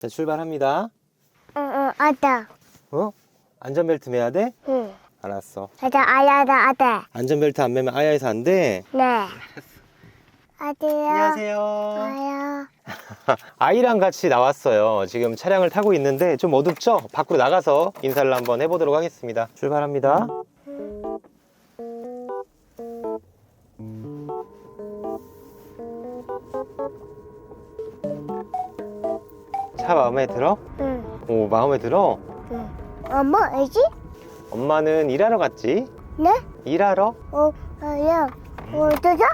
자, 출발합니다. 아다. 어? 안전벨트 매야 돼? 응. 알았어. 아다. 안전벨트 안 매면 아야에서 안 돼? 네. 아대요. 안녕하세요. 아요. 아이랑 같이 나왔어요. 지금 차량을 타고 있는데 좀 어둡죠? 밖으로 나가서 인사를 한번 해보도록 하겠습니다. 출발합니다. 차 마음에 들어? 응. 오, 마음에 들어? 응. 엄마 어디? 엄마는 일하러 갔지? 네? 일하러? 아야. 저죠?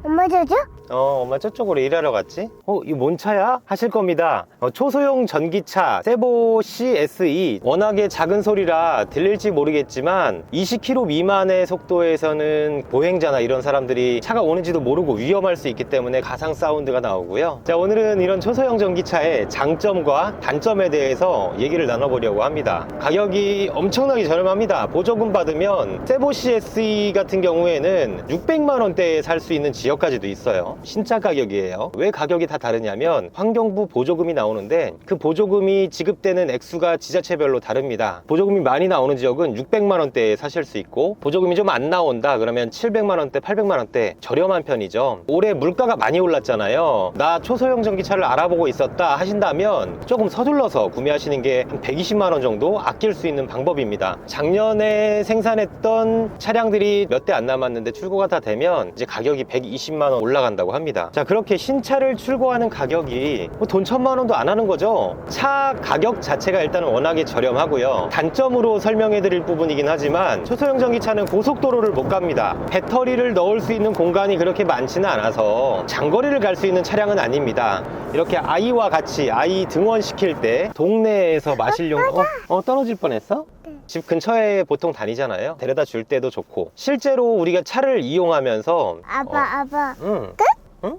엄마 저죠? 엄마 저쪽으로 일하러 갔지? 이거 뭔 차야? 하실 겁니다. 초소형 전기차 세보 CSE. 워낙에 작은 소리라 들릴지 모르겠지만 20km 미만의 속도에서는 보행자나 이런 사람들이 차가 오는지도 모르고 위험할 수 있기 때문에 가상 사운드가 나오고요. 자, 오늘은 이런 초소형 전기차의 장점과 단점에 대해서 얘기를 나눠보려고 합니다. 가격이 엄청나게 저렴합니다. 보조금 받으면 세보 CSE 같은 경우에는 600만 원대에 살 수 있는 지역까지도 있어요. 신차 가격이에요. 왜 가격이 다 다르냐면 환경부 보조금이 나오는데 그 보조금이 지급되는 액수가 지자체별로 다릅니다. 보조금이 많이 나오는 지역은 600만 원대에 사실 수 있고, 보조금이 좀 안 나온다 그러면 700만 원대, 800만 원대, 저렴한 편이죠. 올해 물가가 많이 올랐잖아요. 나 초소형 전기차를 알아보고 있었다 하신다면 조금 서둘러서 구매하시는 게 한 120만 원 정도 아낄 수 있는 방법입니다. 작년에 생산했던 차량들이 몇 대 안 남았는데 출고가 다 되면 이제 가격이 120만 원 올라간다고 합니다. 자, 그렇게 신차를 출고하는 가격이 돈 1000만 원도 안 하는 거죠. 차 가격 자체가 일단은 워낙에 저렴하고요. 단점으로 설명해 드릴 부분이긴 하지만 초소형 전기차는 고속도로를 못 갑니다. 배터리를 넣을 수 있는 공간이 그렇게 많지는 않아서 장거리를 갈 수 있는 차량은 아닙니다. 이렇게 아이와 같이 아이 등원시킬 때 동네에서 마시려고 떨어질 뻔했어? 집 근처에 보통 다니잖아요. 데려다 줄 때도 좋고, 실제로 우리가 차를 이용하면서 아빠. 응?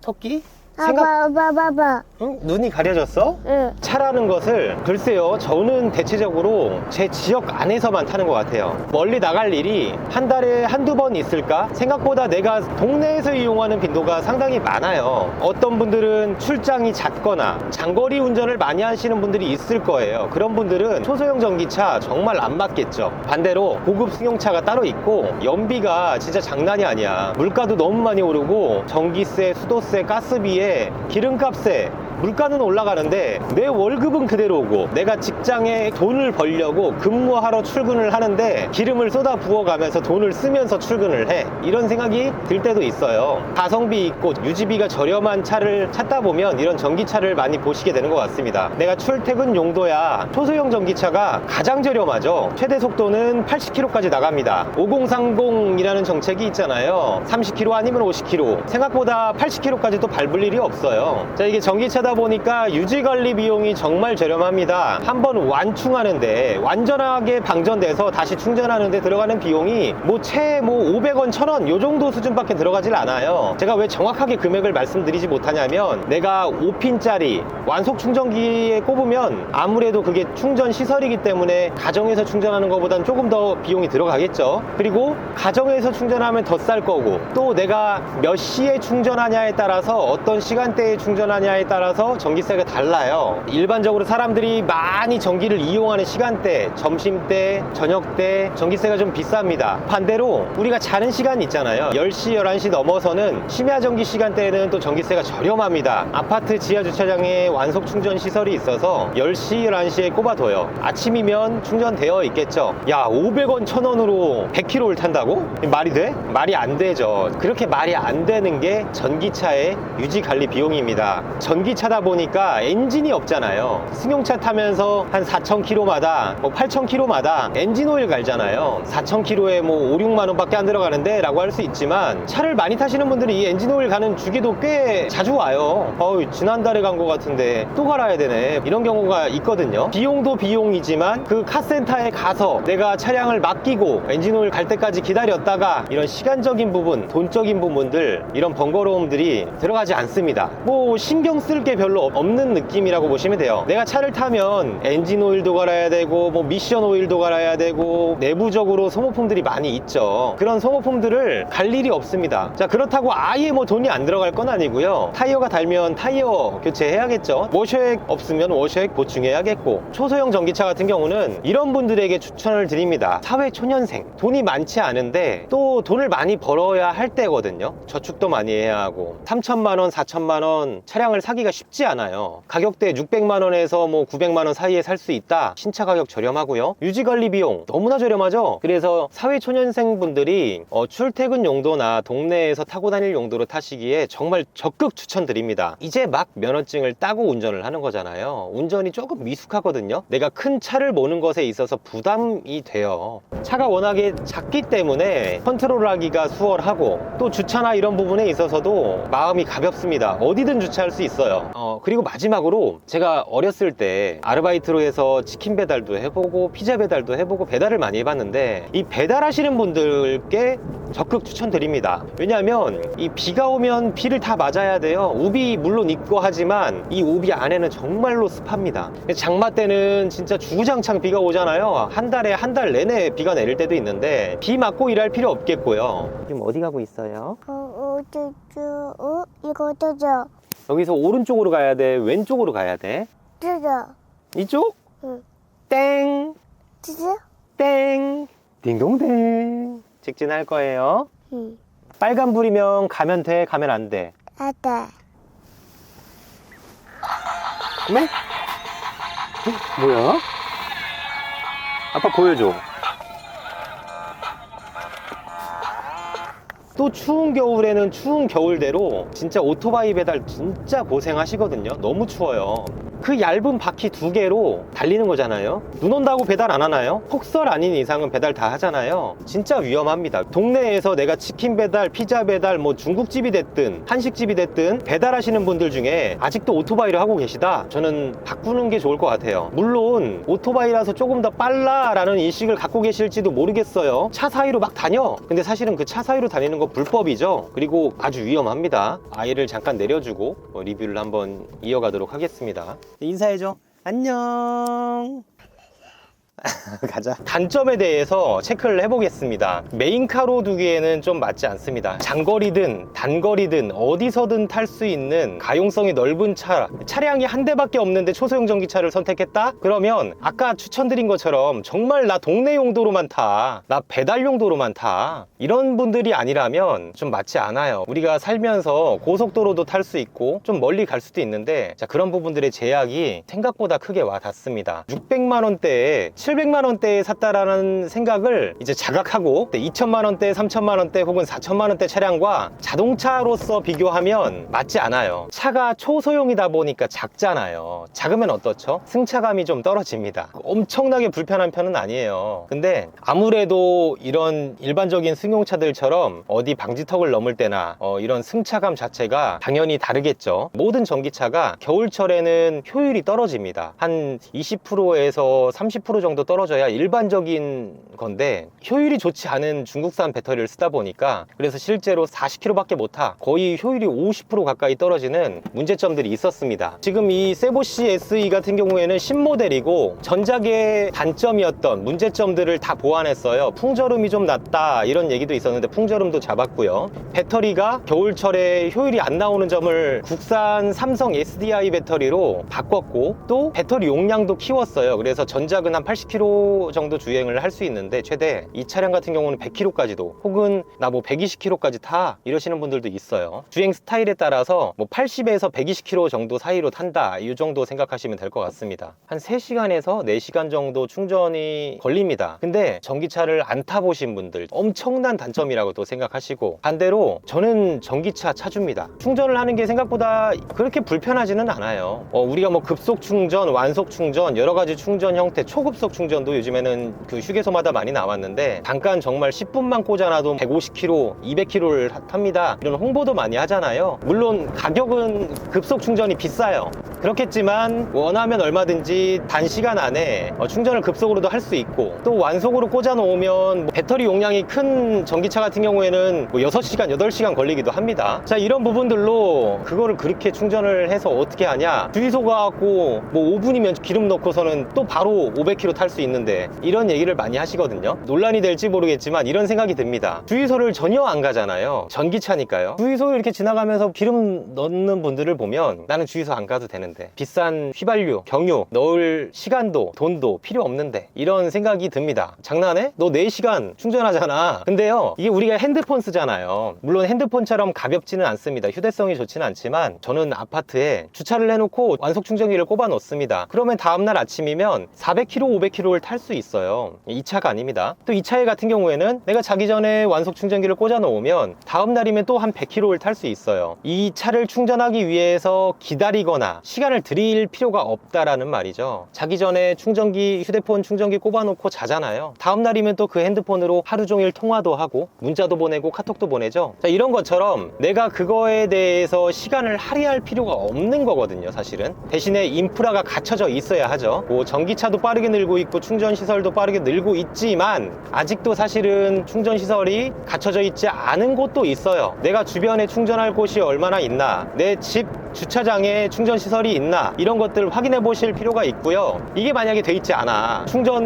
토끼? 아빠. 응? 눈이 가려졌어? 응. 차라는 것을 글쎄요, 저는 대체적으로 제 지역 안에서만 타는 것 같아요. 멀리 나갈 일이 한 달에 한두 번 있을까? 생각보다 내가 동네에서 이용하는 빈도가 상당히 많아요. 어떤 분들은 출장이 잦거나 장거리 운전을 많이 하시는 분들이 있을 거예요. 그런 분들은 초소형 전기차 정말 안 맞겠죠. 반대로 고급 승용차가 따로 있고 연비가 진짜 장난이 아니야. 물가도 너무 많이 오르고 전기세, 수도세, 가스비에 기름값에 물가는 올라가는데 내 월급은 그대로고, 내가 직장에 돈을 벌려고 근무하러 출근을 하는데 기름을 쏟아 부어가면서 돈을 쓰면서 출근을 해. 이런 생각이 들 때도 있어요. 가성비 있고 유지비가 저렴한 차를 찾다 보면 이런 전기차를 많이 보시게 되는 것 같습니다. 내가 출퇴근 용도야 초소형 전기차가 가장 저렴하죠. 최대 속도는 80km까지 나갑니다. 5030이라는 정책이 있잖아요. 30km 아니면 50km. 생각보다 80km까지도 밟을 일이 없어요. 자, 이게 전기차다 보니까 유지관리 비용이 정말 저렴합니다. 한번 완충하는데, 완전하게 방전돼서 다시 충전하는데 들어가는 비용이 최 500원, 1000원 요 정도 수준밖에 들어가질 않아요. 제가 왜 정확하게 금액을 말씀드리지 못하냐면, 내가 5핀짜리 완속 충전기에 꼽으면 아무래도 그게 충전 시설이기 때문에 가정에서 충전하는 것보단 조금 더 비용이 들어가겠죠. 그리고 가정에서 충전하면 더 쌀 거고, 또 내가 몇 시에 충전하냐에 따라서, 어떤 시간대에 충전하냐에 따라서 전기세가 달라요. 일반적으로 사람들이 많이 전기를 이용하는 시간대, 점심때, 저녁때 전기세가 좀 비쌉니다. 반대로 우리가 자는 시간 있잖아요. 10시, 11시 넘어서는 심야 전기 시간대에는 또 전기세가 저렴합니다. 아파트 지하 주차장에 완속 충전 시설이 있어서 10시, 11시에 꼽아둬요. 아침이면 충전되어 있겠죠. 야, 500원, 1000원으로 100km를 탄다고? 말이 돼? 말이 안 되죠. 그렇게 말이 안 되는 게 전기차의 유지 관리 비용입니다. 전기차다 보니까 엔진이 없잖아요. 승용차 타면서 한 4000km마다 8000km마다 엔진 오일 갈잖아요. 4000km에 5, 6만원 밖에 안 들어가는데 라고 할 수 있지만, 차를 많이 타시는 분들이 이 엔진 오일 가는 주기도 꽤 자주 와요. 지난달에 간 것 같은데 또 갈아야 되네, 이런 경우가 있거든요. 비용도 비용이지만 그 카센터에 가서 내가 차량을 맡기고 엔진 오일 갈 때까지 기다렸다가 이런 시간적인 부분, 돈적인 부분들, 이런 번거로움들이 들어가지 않습니다. 신경 쓸 게 별로 없는 느낌이라고 보시면 돼요. 내가 차를 타면 엔진 오일도 갈아야 되고 뭐 미션 오일도 갈아야 되고 내부적으로 소모품들이 많이 있죠. 그런 소모품들을 갈 일이 없습니다. 자, 그렇다고 아예 뭐 돈이 안 들어갈 건 아니고요. 타이어가 달면 타이어 교체해야겠죠. 워셔액 없으면 워셔액 보충해야겠고, 초소형 전기차 같은 경우는 이런 분들에게 추천을 드립니다. 사회초년생, 돈이 많지 않은데 또 돈을 많이 벌어야 할 때거든요. 저축도 많이 해야 하고 3천만 원, 4천만 원 차량을 사기가 쉽지 않아요. 가격대 600만 원에서 뭐 900만 원 사이에 살 수 있다. 신차 가격 저렴하고요. 유지관리 비용 너무나 저렴하죠. 그래서 사회초년생 분들이 출퇴근 용도나 동네에서 타고 다닐 용도로 타시기에 정말 적극 추천드립니다. 이제 막 면허증을 따고 운전을 하는 거잖아요. 운전이 조금 미숙하거든요. 내가 큰 차를 모는 것에 있어서 부담이 돼요. 차가 워낙에 작기 때문에 컨트롤하기가 수월하고, 또 주차나 이런 부분에 있어서도 마음이 가볍습니다. 어디든 주차할 수 있어요. 그리고 마지막으로, 제가 어렸을 때 아르바이트로 해서 치킨 배달도 해보고 피자 배달도 해보고 배달을 많이 해봤는데, 이 배달하시는 분들께 적극 추천드립니다. 왜냐하면 이 비가 오면 비를 다 맞아야 돼요. 우비 물론 있고 하지만 이 우비 안에는 정말로 습합니다. 장마 때는 진짜 주구장창 비가 오잖아요. 한 달에 한 달 내내 비가 내릴 때도 있는데 비 맞고 일할 필요 없겠고요. 지금 어디 가고 있어요? 이거 어쩌죠? 여기서 오른쪽으로 가야 돼? 왼쪽으로 가야 돼? 어쩌죠? 이쪽? 응. 땡! 어쩌죠? 땡! 딩동댕! 직진할 거예요. 응. 빨간불이면 가면 돼? 가면 안 돼? 아따. 네? 뭐야? 아빠 보여줘. 또 추운 겨울에는 추운 겨울대로 진짜 오토바이 배달 진짜 고생하시거든요. 너무 추워요. 그 얇은 바퀴 2개로 달리는 거잖아요. 눈 온다고 배달 안 하나요? 폭설 아닌 이상은 배달 다 하잖아요. 진짜 위험합니다. 동네에서 내가 치킨 배달, 피자 배달, 뭐 중국집이 됐든 한식집이 됐든 배달하시는 분들 중에 아직도 오토바이를 하고 계시다? 저는 바꾸는 게 좋을 것 같아요. 물론 오토바이라서 조금 더 빨라라는 인식을 갖고 계실지도 모르겠어요. 차 사이로 막 다녀. 근데 사실은 그 차 사이로 다니는 거 불법이죠. 그리고 아주 위험합니다. 아이를 잠깐 내려주고 리뷰를 한번 이어가도록 하겠습니다. 인사해줘. 안녕. 가자. 단점에 대해서 체크를 해보겠습니다. 메인카로 두기에는 좀 맞지 않습니다. 장거리든 단거리든 어디서든 탈 수 있는 가용성이 넓은 차, 차량이 한 대밖에 없는데 초소형 전기차를 선택했다? 그러면 아까 추천드린 것처럼 정말 나 동네 용도로만 타, 나 배달 용도로만 타, 이런 분들이 아니라면 좀 맞지 않아요. 우리가 살면서 고속도로도 탈 수 있고 좀 멀리 갈 수도 있는데, 자, 그런 부분들의 제약이 생각보다 크게 와 닿습니다. 600만 원대에 700만 원대에 샀다라는 생각을 이제 자각하고 2천만 원대, 3천만 원대 혹은 4천만 원대 차량과 자동차로서 비교하면 맞지 않아요. 차가 초소형이다 보니까 작잖아요. 작으면 어떻죠? 승차감이 좀 떨어집니다. 엄청나게 불편한 편은 아니에요. 근데 아무래도 이런 일반적인 승용차들처럼 어디 방지턱을 넘을 때나 이런 승차감 자체가 당연히 다르겠죠. 모든 전기차가 겨울철에는 효율이 떨어집니다. 한 20%에서 30% 정도 떨어져야 일반적인 건데, 효율이 좋지 않은 중국산 배터리를 쓰다 보니까 그래서 실제로 40km 밖에 못 타, 거의 효율이 50% 가까이 떨어지는 문제점들이 있었습니다. 지금 이 세보시 SE 같은 경우에는 신모델이고 전작의 단점이었던 문제점들을 다 보완했어요. 풍절음이 좀 낮다 이런 얘기도 있었는데 풍절음도 잡았고요. 배터리가 겨울철에 효율이 안 나오는 점을 국산 삼성 SDI 배터리로 바꿨고, 또 배터리 용량도 키웠어요. 그래서 전작은 한 80km 정도 주행을 할 수 있는데 최대, 이 차량 같은 경우는 100km까지도, 혹은 나 뭐 120km까지 타 이러시는 분들도 있어요. 주행 스타일에 따라서 뭐 80에서 120km 정도 사이로 탄다, 이 정도 생각하시면 될 것 같습니다. 한 3시간에서 4시간 정도 충전이 걸립니다. 근데 전기차를 안 타보신 분들 엄청난 단점이라고 또 생각하시고, 반대로 저는 전기차 차주입니다. 충전을 하는 게 생각보다 그렇게 불편하지는 않아요. 우리가 뭐 급속 충전, 완속 충전, 여러 가지 충전 형태, 초급속 급속 충전도 요즘에는 그 휴게소마다 많이 나왔는데 잠깐 정말 10분만 꽂아놔도 150km, 200km를 탑니다. 이런 홍보도 많이 하잖아요. 물론 가격은 급속 충전이 비싸요. 그렇겠지만 원하면 얼마든지 단시간 안에 충전을 급속으로도 할 수 있고, 또 완속으로 꽂아 놓으면 배터리 용량이 큰 전기차 같은 경우에는 6시간, 8시간 걸리기도 합니다. 자, 이런 부분들로 그거를 그렇게 충전을 해서 어떻게 하냐, 주유소 가갖고 5분이면 기름 넣고서는 또 바로 500km 탈 수 있는데, 이런 얘기를 많이 하시거든요. 논란이 될지 모르겠지만 이런 생각이 듭니다. 주유소를 전혀 안 가잖아요. 전기차니까요. 주유소 이렇게 지나가면서 기름 넣는 분들을 보면 나는 주유소 안 가도 되는데, 비싼 휘발유, 경유 넣을 시간도 돈도 필요 없는데, 이런 생각이 듭니다. 장난해? 너 4시간 충전하잖아. 근데요, 이게 우리가 핸드폰 쓰잖아요. 물론 핸드폰처럼 가볍지는 않습니다. 휴대성이 좋지는 않지만 저는 아파트에 주차를 해놓고 완속 충전기를 꼽아 놓습니다. 그러면 다음날 아침이면 400km, 500km를 탈 수 있어요. 이 차가 아닙니다. 또 이 차에 같은 경우에는 내가 자기 전에 완속 충전기를 꽂아 놓으면 다음날이면 또 한 100km를 탈 수 있어요. 이 차를 충전하기 위해서 기다리거나 시간을 들일 필요가 없다라는 말이죠. 자기 전에 충전기, 휴대폰 충전기 꼽아놓고 자잖아요. 다음날이면 또 그 핸드폰으로 하루 종일 통화도 하고 문자도 보내고 카톡도 보내죠. 자, 이런 것처럼 내가 그거에 대해서 시간을 할애할 필요가 없는 거거든요, 사실은. 대신에 인프라가 갖춰져 있어야 하죠. 전기차도 빠르게 늘고 있고 충전시설도 빠르게 늘고 있지만 아직도 사실은 충전시설이 갖춰져 있지 않은 곳도 있어요. 내가 주변에 충전할 곳이 얼마나 있나, 내 집 주차장에 충전시설이 있나, 이런 것들을 확인해 보실 필요가 있고요. 이게 만약에 돼 있지 않아,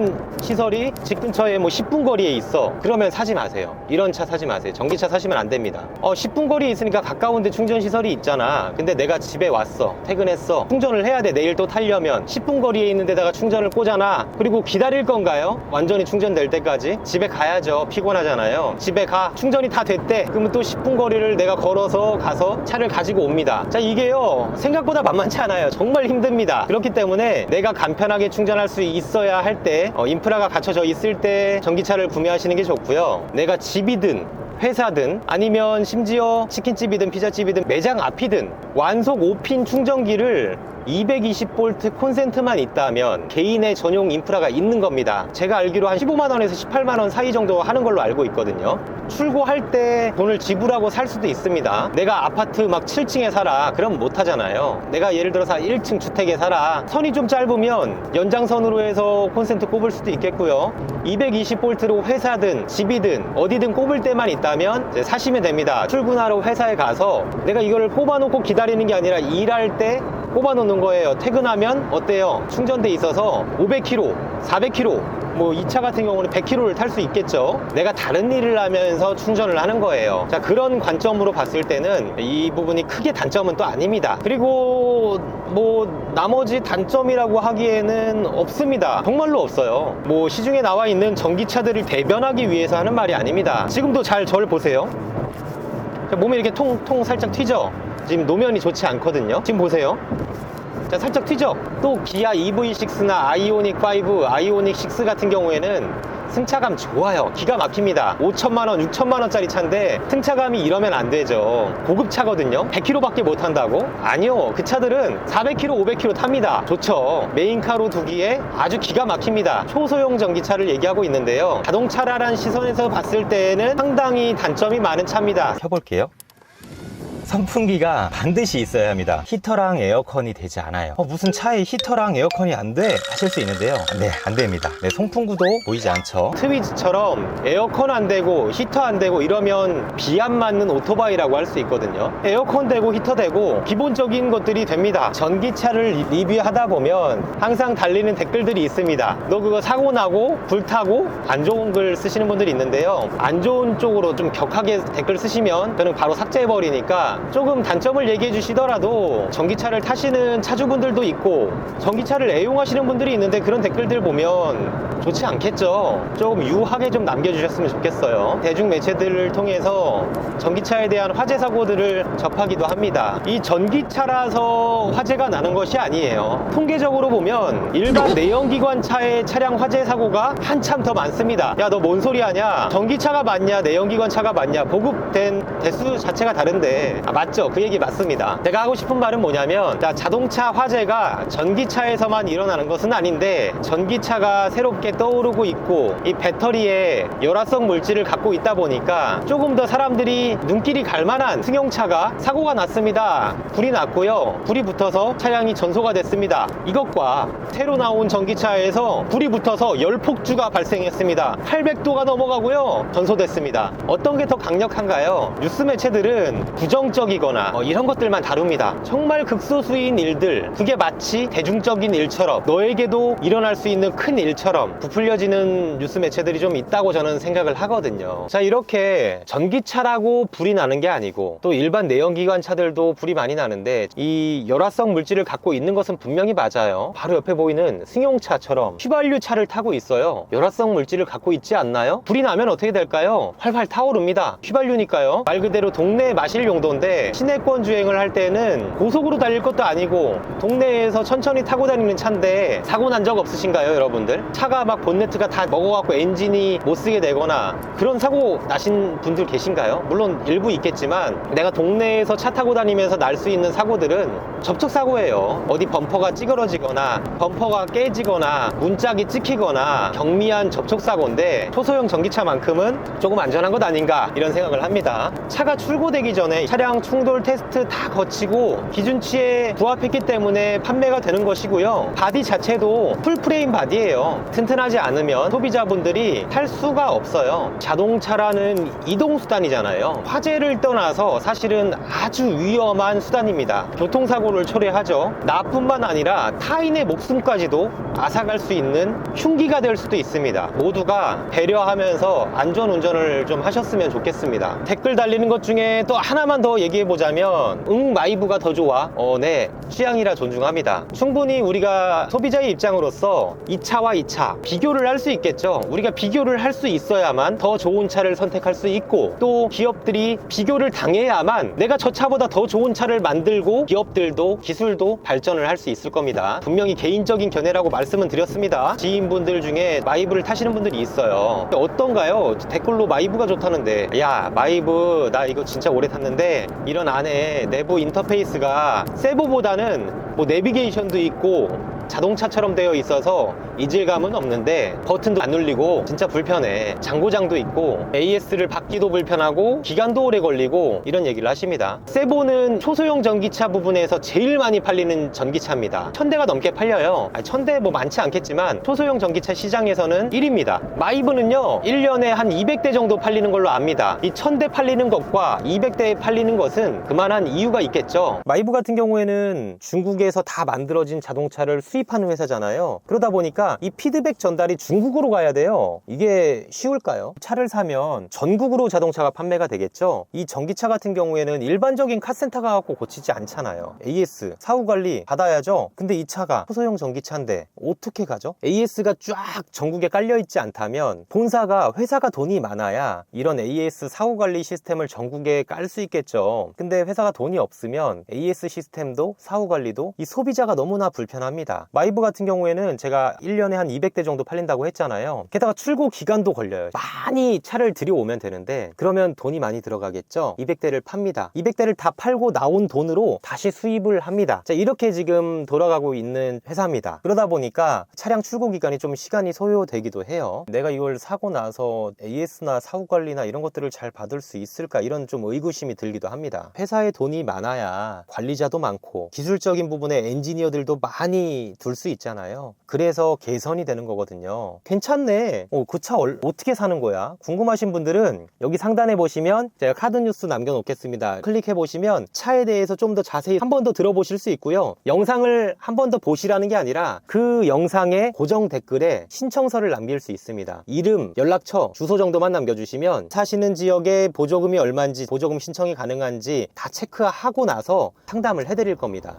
충전시설이 집 근처에 10분 거리에 있어, 그러면 사지 마세요. 이런 차 사지 마세요. 전기차 사시면 안 됩니다. 10분 거리에 있으니까 가까운데 충전시설이 있잖아. 근데 내가 집에 왔어, 퇴근했어, 충전을 해야 돼. 내일 또 타려면 10분 거리에 있는 데다가 충전을 꽂아놔. 그리고 기다릴 건가요? 완전히 충전될 때까지? 집에 가야죠. 피곤하잖아요. 집에 가, 충전이 다 됐대. 그러면 또 10분 거리를 내가 걸어서 가서 차를 가지고 옵니다. 자, 이게요, 생각보다 만만치 않아요. 정말 힘듭니다. 그렇기 때문에 내가 간편하게 충전할 수 있어야 할 때, 인프라가 갖춰져 있을 때 전기차를 구매하시는 게 좋고요. 내가 집이든 회사든 아니면 심지어 치킨집이든 피자집이든 매장 앞이든 완속 5핀 충전기를 220V 콘센트만 있다면 개인의 전용 인프라가 있는 겁니다. 제가 알기로 한 15만원에서 18만원 사이 정도 하는 걸로 알고 있거든요. 출고할 때 돈을 지불하고 살 수도 있습니다. 내가 아파트 막 7층에 살아, 그럼 못 하잖아요. 내가 예를 들어서 1층 주택에 살아, 선이 좀 짧으면 연장선으로 해서 콘센트 꼽을 수도 있겠고요. 220V로 회사든 집이든 어디든 꼽을 때만 있다면 이제 사시면 됩니다. 출근하러 회사에 가서 내가 이거를 꼽아놓고 기다리는 게 아니라 일할 때 꼽아놓는 거예요. 퇴근하면 어때요? 충전돼 있어서 500km, 400km, 이 차 같은 경우는 100km를 탈 수 있겠죠. 내가 다른 일을 하면서 충전을 하는 거예요. 자, 그런 관점으로 봤을 때는 이 부분이 크게 단점은 또 아닙니다. 그리고 나머지 단점이라고 하기에는 없습니다. 정말로 없어요. 시중에 나와 있는 전기차들을 대변하기 위해서 하는 말이 아닙니다. 지금도 잘 저를 보세요. 몸이 이렇게 통 살짝 튀죠? 지금 노면이 좋지 않거든요. 지금 보세요. 자, 살짝 튀죠? 또 기아 EV6나 아이오닉 5, 아이오닉 6 같은 경우에는 승차감 좋아요. 기가 막힙니다. 5천만원, 6천만원짜리 차인데 승차감이 이러면 안 되죠. 고급차거든요. 100km밖에 못 탄다고? 아니요. 그 차들은 400km, 500km 탑니다. 좋죠. 메인카로 두기에 아주 기가 막힙니다. 초소형 전기차를 얘기하고 있는데요. 자동차라는 시선에서 봤을 때는 상당히 단점이 많은 차입니다. 켜볼게요. 선풍기가 반드시 있어야 합니다. 히터랑 에어컨이 되지 않아요. 무슨 차에 히터랑 에어컨이 안 돼? 하실 수 있는데요. 네, 안 됩니다. 네, 송풍구도 보이지 않죠. 트위즈처럼 에어컨 안 되고 히터 안 되고 이러면 비 안 맞는 오토바이라고 할 수 있거든요. 에어컨 되고 히터 되고 기본적인 것들이 됩니다. 전기차를 리뷰하다 보면 항상 달리는 댓글들이 있습니다. 너 그거 사고 나고 불타고 안 좋은 글 쓰시는 분들이 있는데요. 안 좋은 쪽으로 좀 격하게 댓글 쓰시면 저는 바로 삭제해버리니까 조금 단점을 얘기해 주시더라도 전기차를 타시는 차주분들도 있고 전기차를 애용하시는 분들이 있는데 그런 댓글들 보면 좋지 않겠죠. 조금 유하게 좀 남겨주셨으면 좋겠어요. 대중매체들을 통해서 전기차에 대한 화재 사고들을 접하기도 합니다. 이 전기차라서 화재가 나는 것이 아니에요. 통계적으로 보면 일반 내연기관 차의 차량 화재 사고가 한참 더 많습니다. 야, 너 뭔 소리 하냐? 전기차가 많냐 내연기관 차가 많냐? 보급된 대수 자체가 다른데 맞죠? 그 얘기 맞습니다. 제가 하고 싶은 말은 뭐냐면, 자, 자동차 화재가 전기차에서만 일어나는 것은 아닌데, 전기차가 새롭게 떠오르고 있고 이 배터리에 열화성 물질을 갖고 있다 보니까 조금 더 사람들이 눈길이 갈 만한 승용차가 사고가 났습니다. 불이 났고요. 불이 붙어서 차량이 전소가 됐습니다. 이것과 새로 나온 전기차에서 불이 붙어서 열폭주가 발생했습니다. 800도가 넘어가고요. 전소됐습니다. 어떤 게 더 강력한가요? 뉴스 매체들은 부정적이거나 이런 것들만 다룹니다. 정말 극소수인 일들, 그게 마치 대중적인 일처럼, 너에게도 일어날 수 있는 큰 일처럼 부풀려지는 뉴스 매체들이 좀 있다고 저는 생각을 하거든요. 자, 이렇게 전기차라고 불이 나는 게 아니고 또 일반 내연기관 차들도 불이 많이 나는데, 이 열화성 물질을 갖고 있는 것은 분명히 맞아요. 바로 옆에 보이는 승용차처럼 휘발유 차를 타고 있어요. 열화성 물질을 갖고 있지 않나요? 불이 나면 어떻게 될까요? 활활 타오릅니다. 휘발유니까요. 말 그대로 동네에 마실 용도인데, 시내권 주행을 할 때는 고속으로 달릴 것도 아니고 동네에서 천천히 타고 다니는 차인데, 사고 난 적 없으신가요, 여러분들? 차가 막 본네트가 다 먹어갖고 엔진이 못 쓰게 되거나 그런 사고 나신 분들 계신가요? 물론 일부 있겠지만, 내가 동네에서 차 타고 다니면서 날 수 있는 사고들은 접촉사고예요. 어디 범퍼가 찌그러지거나 범퍼가 깨지거나 문짝이 찍히거나 경미한 접촉사고인데, 초소형 전기차만큼은 조금 안전한 것 아닌가 이런 생각을 합니다. 차가 출고되기 전에 차량 충돌 테스트 다 거치고 기준치에 부합했기 때문에 판매가 되는 것이고요. 바디 자체도 풀프레임 바디예요. 튼튼하지 않으면 소비자분들이 탈 수가 없어요. 자동차라는 이동수단이잖아요. 화재를 떠나서 사실은 아주 위험한 수단입니다. 교통사고를 초래하죠. 나뿐만 아니라 타인의 목숨까지도 앗아갈 수 있는 흉기가 될 수도 있습니다. 모두가 배려하면서 안전운전을 좀 하셨으면 좋겠습니다. 댓글 달리는 것 중에 또 하나만 더 얘기해보자면, 마이브가 더 좋아. 네, 취향이라 존중합니다. 충분히 우리가 소비자의 입장으로서 이 차와 이 차 비교를 할 수 있겠죠. 우리가 비교를 할 수 있어야만 더 좋은 차를 선택할 수 있고, 또 기업들이 비교를 당해야만 내가 저 차보다 더 좋은 차를 만들고 기업들도 기술도 발전을 할 수 있을 겁니다. 분명히 개인적인 견해라고 말씀은 드렸습니다. 지인분들 중에 마이브를 타시는 분들이 있어요. 어떤가요? 댓글로 마이브가 좋다는데, 야, 마이브 나 이거 진짜 오래 탔는데 이런 안에 내부 인터페이스가 세보보다는 뭐 내비게이션도 있고 자동차처럼 되어 있어서 이질감은 없는데 버튼도 안 눌리고 진짜 불편해. 장고장도 있고 AS를 받기도 불편하고 기간도 오래 걸리고 이런 얘기를 하십니다. 세보는 초소형 전기차 부분에서 제일 많이 팔리는 전기차입니다. 1000대가 넘게 팔려요. 1000대 뭐 많지 않겠지만 초소형 전기차 시장에서는 1위입니다. 마이브는요 1년에 한 200대 정도 팔리는 걸로 압니다. 이 1000대 팔리는 것과 200대 팔리는 것은 그만한 이유가 있겠죠. 마이브 같은 경우에는 중국에서 다 만들어진 자동차를 수입하는 회사잖아요. 그러다 보니까 이 피드백 전달이 중국으로 가야 돼요. 이게 쉬울까요? 차를 사면 전국으로 자동차가 판매가 되겠죠. 이 전기차 같은 경우에는 일반적인 카센터 가갖고 고치지 않잖아요. AS 사후관리 받아야죠. 근데 이 차가 초소형 전기차인데 어떻게 가죠? AS가 쫙 전국에 깔려있지 않다면, 본사가 회사가 돈이 많아야 이런 AS 사후관리 시스템을 전국에 깔 수 있겠죠. 근데 회사가 돈이 없으면 AS 시스템도 사후관리도 이 소비자가 너무나 불편합니다. 마이브 같은 경우에는 제가 1년에 한 200대 정도 팔린다고 했잖아요. 게다가 출고 기간도 걸려요. 많이 차를 들여오면 되는데 그러면 돈이 많이 들어가겠죠. 200대를 팝니다. 200대를 다 팔고 나온 돈으로 다시 수입을 합니다. 자, 이렇게 지금 돌아가고 있는 회사입니다. 그러다 보니까 차량 출고 기간이 좀 시간이 소요되기도 해요. 내가 이걸 사고 나서 AS나 사후관리나 이런 것들을 잘 받을 수 있을까, 이런 좀 의구심이 들기도 합니다. 회사에 돈이 많아야 관리자도 많고 기술적인 부분에 엔지니어들도 많이 둘 수 있잖아요. 그래서 개선이 되는 거거든요. 괜찮네. 그 차 어떻게 사는 거야? 궁금하신 분들은 여기 상단에 보시면 제가 카드 뉴스 남겨놓겠습니다. 클릭해 보시면 차에 대해서 좀 더 자세히 한 번 더 들어보실 수 있고요. 영상을 한 번 더 보시라는 게 아니라 그 영상의 고정 댓글에 신청서를 남길 수 있습니다. 이름, 연락처, 주소 정도만 남겨주시면 사시는 지역에 보조금이 얼마인지, 보조금 신청이 가능한지 다 체크하고 나서 상담을 해드릴 겁니다.